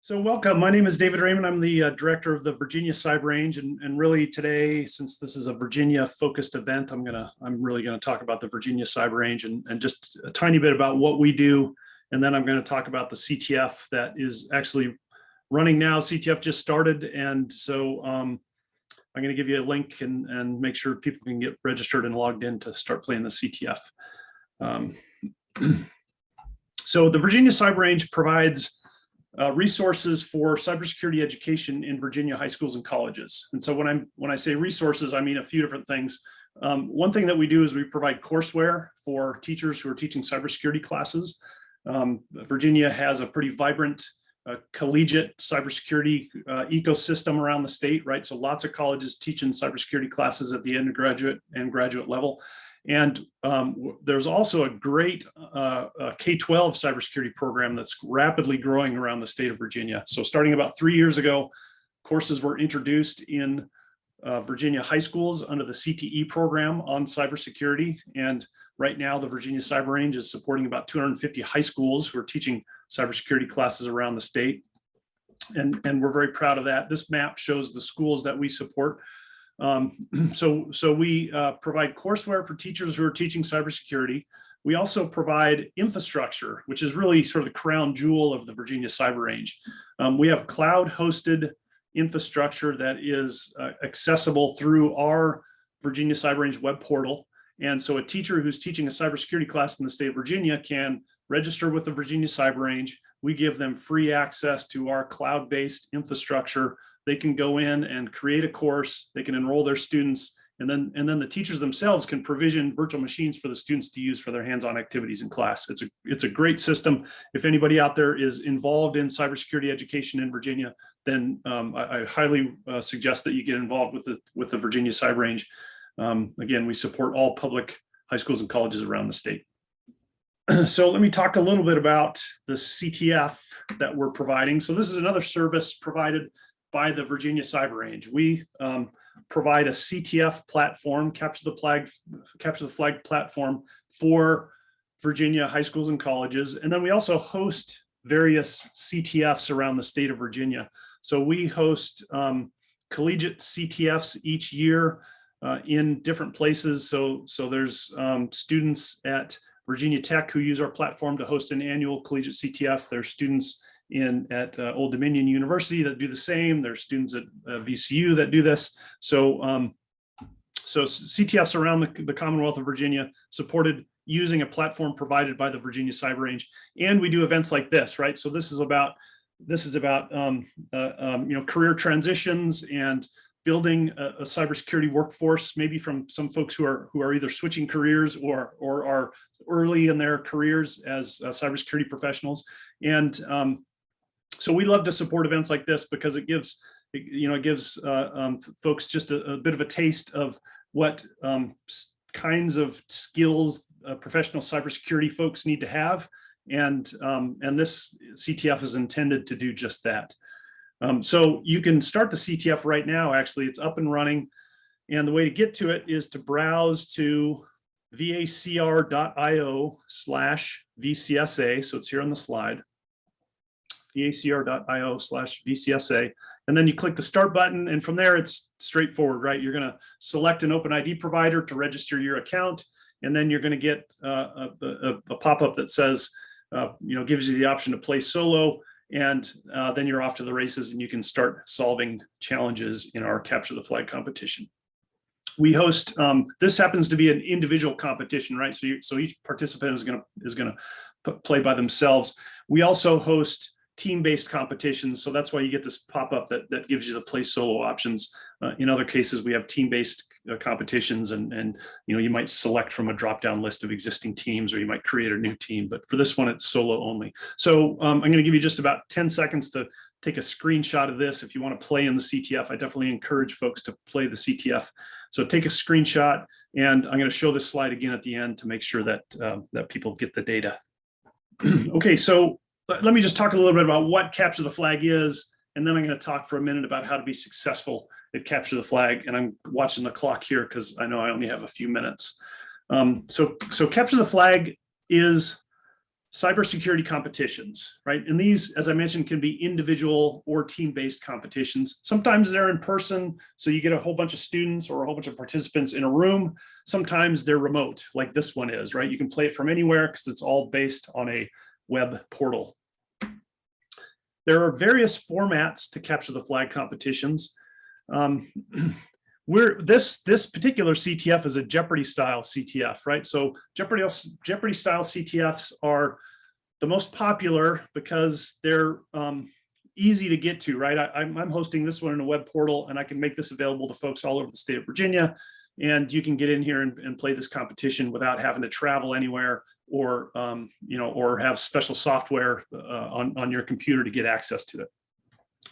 So welcome. My name is David Raymond. I'm the director of the Virginia Cyber Range, and really today, since this is a Virginia-focused event, I'm really gonna talk about the Virginia Cyber Range and just a tiny bit about what we do, and then I'm going to talk about the CTF that is actually running now. CTF just started, and so I'm going to give you a link and make sure people can get registered and logged in to start playing the CTF. So the Virginia Cyber Range provides resources for cybersecurity education in Virginia high schools and colleges. And so when I say resources, I mean a few different things. One thing that we do is we provide courseware for teachers who are teaching cybersecurity classes. Virginia has a pretty vibrant collegiate cybersecurity ecosystem around the state, right? So lots of colleges teaching cybersecurity classes at the undergraduate and graduate level. And there's also a great K-12 cybersecurity program that's rapidly growing around the state of Virginia. So starting about 3 years ago, courses were introduced in Virginia high schools under the CTE program on cybersecurity. And right now, the Virginia Cyber Range is supporting about 250 high schools who are teaching cybersecurity classes around the state. And we're very proud of that. This map shows the schools that we support. So we provide courseware for teachers who are teaching cybersecurity. We also provide infrastructure, which is really sort of the crown jewel of the Virginia Cyber Range. We have cloud-hosted infrastructure that is accessible through our Virginia Cyber Range web portal. And so a teacher who's teaching a cybersecurity class in the state of Virginia can register with the Virginia Cyber Range. We give them free access to our cloud-based infrastructure. They can go in and create a course, they can enroll their students, and then the teachers themselves can provision virtual machines for the students to use for their hands-on activities in class. It's a great system. If anybody out there is involved in cybersecurity education in Virginia, then I highly suggest that you get involved with the Virginia Cyber Range. Again, we support all public high schools and colleges around the state. So let me talk a little bit about the CTF that we're providing. So this is another service provided by the Virginia Cyber Range. We provide a CTF platform, capture the flag platform for Virginia high schools and colleges. And then we also host various CTFs around the state of Virginia. So we host collegiate CTFs each year in different places. So there's students at Virginia Tech who use our platform to host an annual collegiate CTF. There's students at Old Dominion University that do the same. There's students at VCU that do this. So CTFs around the Commonwealth of Virginia supported using a platform provided by the Virginia Cyber Range. And we do events like this, right? So this is about career transitions and building a cybersecurity workforce, maybe from some folks who are either switching careers or are early in their careers as cybersecurity professionals. And so we love to support events like this because it gives folks just a bit of a taste of what kinds of skills professional cybersecurity folks need to have. And this CTF is intended to do just that. So you can start the CTF right now. Actually, it's up and running. And the way to get to it is to browse to vacr.io/VCSA. So it's here on the slide, vacr.io/VCSA. And then you click the start button. And from there, it's straightforward, right? You're going to select an open ID provider to register your account. And then you're going to get a pop-up that says, gives you the option to play solo. And then you're off to the races and you can start solving challenges in our Capture the Flag competition. We host, this happens to be an individual competition, right? So each participant is gonna play by themselves. We also host team-based competitions. So that's why you get this pop-up that gives you the play solo options. In other cases, we have team-based competitions and you might select from a drop-down list of existing teams, or you might create a new team. But for this one, it's solo only. So I'm going to give you just about 10 seconds to take a screenshot of this. If you want to play in the CTF, I definitely encourage folks to play the CTF. So take a screenshot, and I'm going to show this slide again at the end to make sure that people get the data. Okay, so let me just talk a little bit about what Capture the Flag is, and then I'm going to talk for a minute about how to be successful at Capture the Flag. And I'm watching the clock here because I know I only have a few minutes. So Capture the Flag is cybersecurity competitions, right? And these, as I mentioned, can be individual or team-based competitions. Sometimes they're in person, so you get a whole bunch of students or a whole bunch of participants in a room. Sometimes they're remote, like this one is, right? You can play it from anywhere because it's all based on a web portal. There are various formats to capture the flag competitions. This particular CTF is a Jeopardy style CTF, right? So Jeopardy style CTFs are the most popular because they're easy to get to, right? I'm hosting this one in a web portal, and I can make this available to folks all over the state of Virginia, and you can get in here and play this competition without having to travel anywhere or or have special software on your computer to get access to it.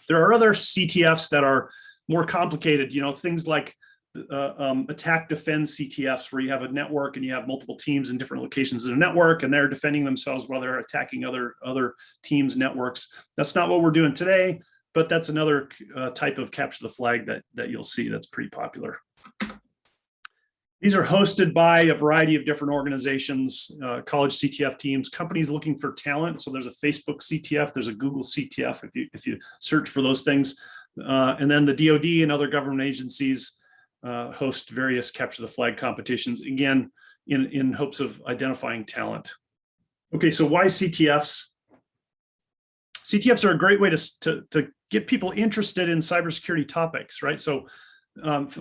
There are other CTFs that are more complicated, things like attack defend CTFs, where you have a network and you have multiple teams in different locations in a network, and they're defending themselves while they're attacking other teams' networks. That's not what we're doing today, but that's another type of capture the flag that you'll see that's pretty popular. These are hosted by a variety of different organizations, college CTF teams, companies looking for talent. So there's a Facebook CTF, there's a Google CTF if you search for those things. And then the DoD and other government agencies host various capture the flag competitions, again, in hopes of identifying talent. Okay, so why CTFs? CTFs are a great way to get people interested in cybersecurity topics, right? So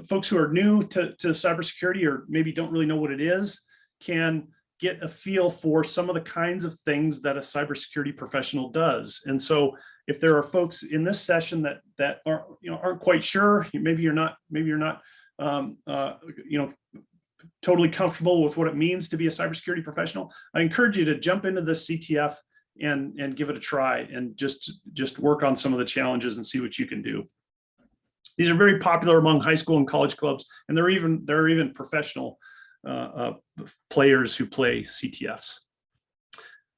folks who are new to cybersecurity or maybe don't really know what it is can get a feel for some of the kinds of things that a cybersecurity professional does. And so if there are folks in this session that aren't quite sure, maybe you're not totally comfortable with what it means to be a cybersecurity professional, I encourage you to jump into this CTF and give it a try and just work on some of the challenges and see what you can do. These are very popular among high school and college clubs, and there are even professional players who play CTFs.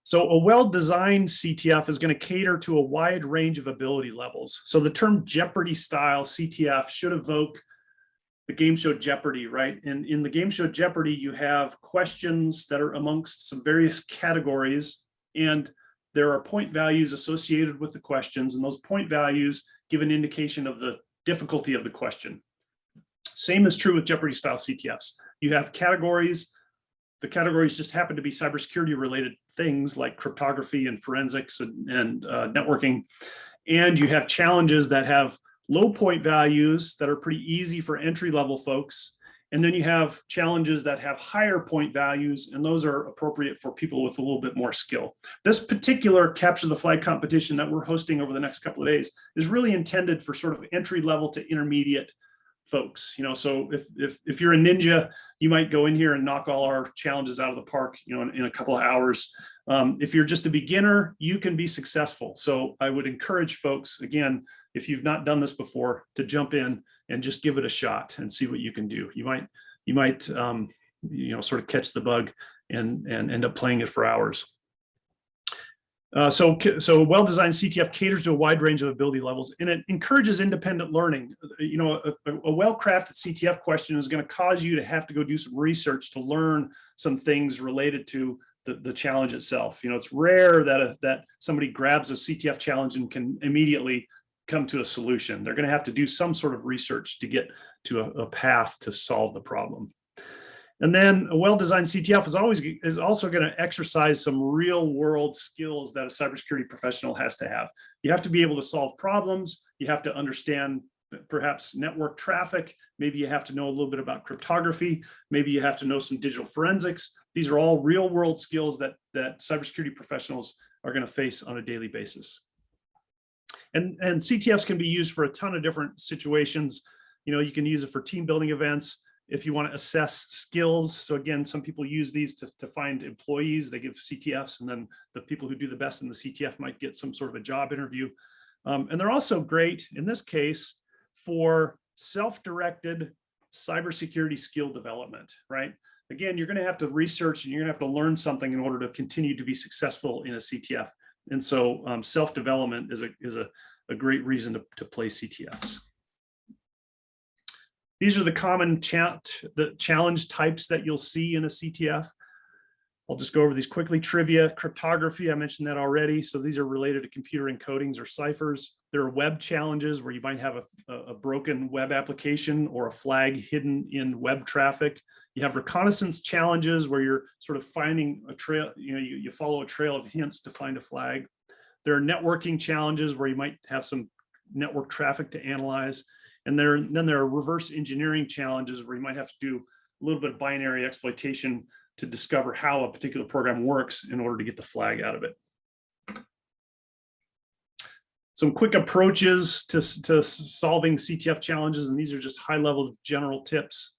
So a well-designed CTF is going to cater to a wide range of ability levels. So the term Jeopardy style CTF should evoke the game show Jeopardy, right? And in the game show Jeopardy, you have questions that are amongst some various categories, and there are point values associated with the questions, and those point values give an indication of the difficulty of the question. Same is true with Jeopardy style CTFs. You have categories. The categories just happen to be cybersecurity related things like cryptography and forensics and networking. And you have challenges that have low point values that are pretty easy for entry level folks. And then you have challenges that have higher point values, and those are appropriate for people with a little bit more skill. This particular capture the flag competition that we're hosting over the next couple of days is really intended for sort of entry level to intermediate folks. So if you're a ninja, you might go in here and knock all our challenges out of the park, in a couple of hours. If you're just a beginner, you can be successful. So I would encourage folks, again, if you've not done this before, to jump in and just give it a shot and see what you can do. You might sort of catch the bug and end up playing it for hours. So a well-designed CTF caters to a wide range of ability levels, and it encourages independent learning. A well-crafted CTF question is going to cause you to have to go do some research to learn some things related to the challenge itself. It's rare that somebody grabs a CTF challenge and can immediately come to a solution. They're going to have to do some sort of research to get to a path to solve the problem. And then a well-designed CTF is also going to exercise some real-world skills that a cybersecurity professional has to have. You have to be able to solve problems. You have to understand perhaps network traffic. Maybe you have to know a little bit about cryptography. Maybe you have to know some digital forensics. These are all real-world skills that cybersecurity professionals are going to face on a daily basis. And CTFs can be used for a ton of different situations. You can use it for team building events. If you want to assess skills. So again, some people use these to find employees. They give CTFs, and then the people who do the best in the CTF might get some sort of a job interview. And they're also great, in this case, for self-directed cybersecurity skill development, right? Again, you're going to have to research and you're going to have to learn something in order to continue to be successful in a CTF. And so self-development is a great reason to play CTFs. These are the common challenge types that you'll see in a CTF. I'll just go over these quickly. Trivia, cryptography, I mentioned that already. So these are related to computer encodings or ciphers. There are web challenges where you might have a broken web application or a flag hidden in web traffic. You have reconnaissance challenges where you're sort of finding a trail, you follow a trail of hints to find a flag. There are networking challenges where you might have some network traffic to analyze. And then there are reverse engineering challenges where you might have to do a little bit of binary exploitation to discover how a particular program works in order to get the flag out of it. Some quick approaches to solving CTF challenges, and these are just high-level general tips.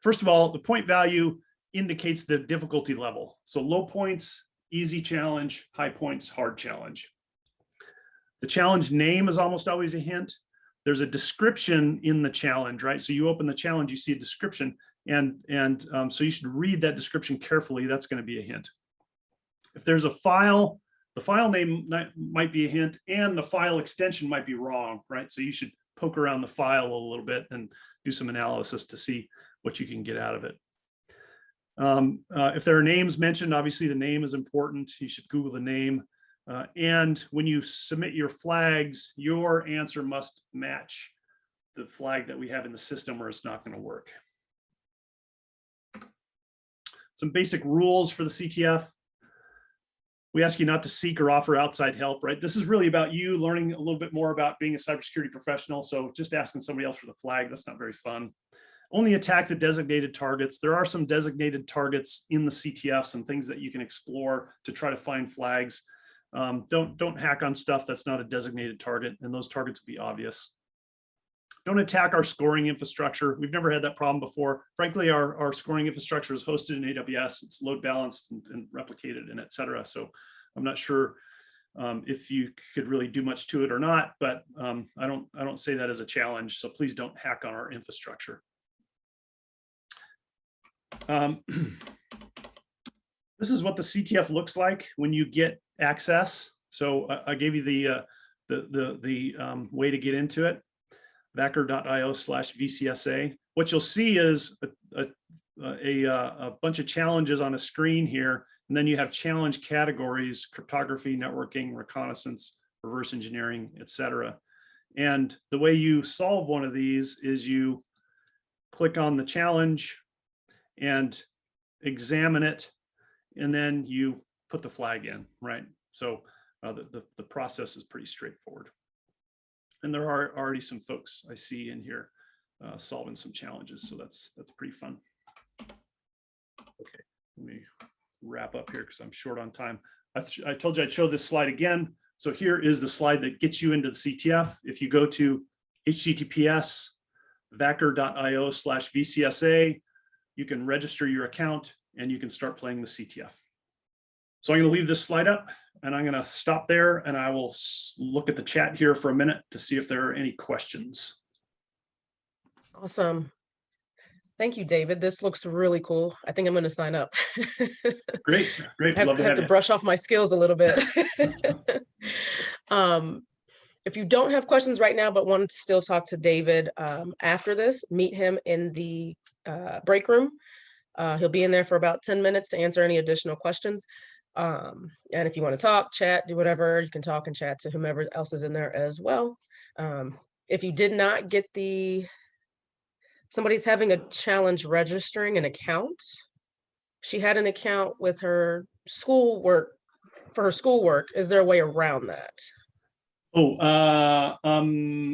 First of all, the point value indicates the difficulty level. So low points, easy challenge, high points, hard challenge. The challenge name is almost always a hint. There's a description in the challenge, right? So you open the challenge, you see a description, so you should read that description carefully. That's going to be a hint. If there's a file, the file name might be a hint, and the file extension might be wrong, right? So you should poke around the file a little bit and do some analysis to see what you can get out of it. If there are names mentioned, obviously the name is important. You should Google the name. And when you submit your flags, your answer must match the flag that we have in the system, or it's not going to work. Some basic rules for the CTF. We ask you not to seek or offer outside help, right? This is really about you learning a little bit more about being a cybersecurity professional. So just asking somebody else for the flag, that's not very fun. Only attack the designated targets. There are some designated targets in the CTFs and things that you can explore to try to find flags. Don't hack on stuff that's not a designated target, and those targets will be obvious. Don't attack our scoring infrastructure. We've never had that problem before. Frankly, our scoring infrastructure is hosted in AWS. It's load balanced and replicated and et cetera. So I'm not sure if you could really do much to it or not, but I don't say that as a challenge. So please don't hack on our infrastructure. This is what the CTF looks like when you get access. So I gave you the way to get into it. vacker.io/VCSA. What you'll see is a bunch of challenges on a screen here, and then you have challenge categories: cryptography, networking, reconnaissance, reverse engineering, etc. And the way you solve one of these is you click on the challenge and examine it, and then you put the flag in, right? So the process is pretty straightforward. And there are already some folks I see in here solving some challenges, so that's pretty fun. Okay, let me wrap up here because I'm short on time. I told you I'd show this slide again. So here is the slide that gets you into the CTF. If you go to https://vacker.io/VCSA, you can register your account and you can start playing the CTF. So I'm going to leave this slide up and I'm going to stop there, and I will look at the chat here for a minute to see if there are any questions. Awesome. Thank you, David. This looks really cool. I think I'm going to sign up. Great. I have to brush off my skills a little bit. If you don't have questions right now, but want to still talk to David after this, meet him in the break room. He'll be in there for about 10 minutes to answer any additional questions. And if you want to talk, chat, do whatever, you can talk and chat to whomever else is in there as well. If you did not get somebody's having a challenge registering an account. She had an account with her schoolwork, for her schoolwork. Is there a way around that? Oh,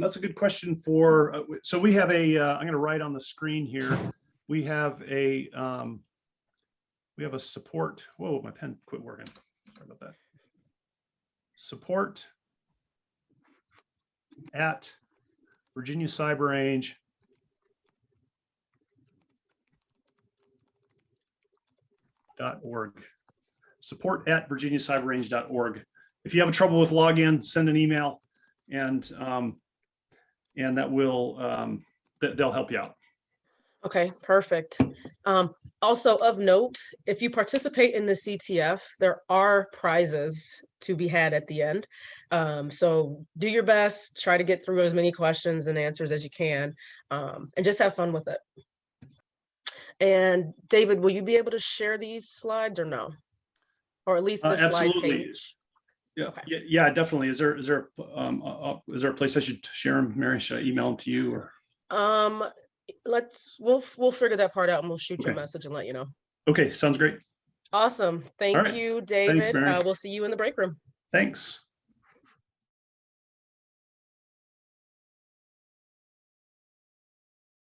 that's a good question for, so we have I'm going to write on the screen here. We have a support. Whoa, my pen quit working. Sorry about that. Support at Virginia Cyber Range .org. Support at virginiacyberrange.org. If you have trouble with login, send an email, and that will they'll help you out. Okay, perfect. Also of note, if you participate in the CTF, there are prizes to be had at the end. So do your best, try to get through as many questions and answers as you can, and just have fun with it. And David, will you be able to share these slides or no? Or at least the slide Absolutely. page? Yeah, Okay. yeah, definitely. Is there a place I should share them, Mary? Should I email them to you or? We'll figure that part out and we'll shoot you a Okay. message and let you know. Okay, sounds great. Awesome. Thank right. you, Thanks, David. Mary. We'll see you in the break room. Thanks.